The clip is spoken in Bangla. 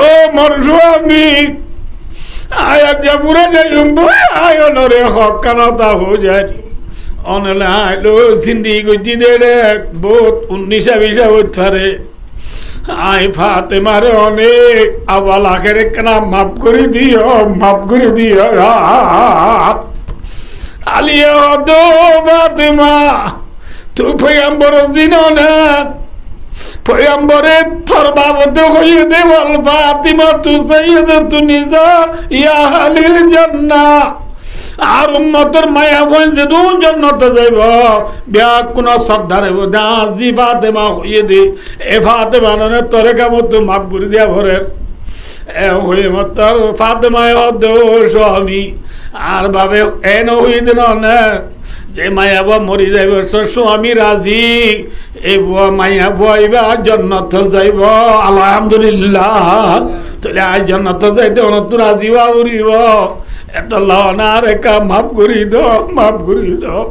ও মোর স্বামী আয়া দিয়া পুরে আয় নরে হক কানতা হো যায় অনলে আইলো সিন্ধি গুজি দে রে বহুত 19-20 হইতারে আই ফাতেমারে অনেক আওয়াল আখেরে কানা মাফ করে দিও আলিয়া দো ফাতেমা তুই পয়গম্বর জিনো না পয়গম্বরে তোর বাবতে হইয়ে দে বল ফাতিমা তু সাইয়্যিদাতু নিসা ইয়া আহলিল জান্নাহ আর উম্মতের মায়া হইছে দু জান্নাতে যাইব বিয়া কোন শ্রদ্ধা নেব না জি ফাতেমা হইয়ে দে এ ফাতেমা না তোরে কাম তো মাফ করে দিয়া ভরে এ হইয়ে মতর ফাতেমা দোষ আমি আর ভাবে এন হইয়ে দিন না যে মায়া বুয়া মরি যাইব স্বামী রাজি এই বুয়া মায়া বুয়া এবার জান্নাতে যাইব আলহামদুলিল্লাহ তাহলে আজ জান্নাতে যাইতে অনত রাজি হওয়া উড়িব এত লনার একা মাফ করি দাও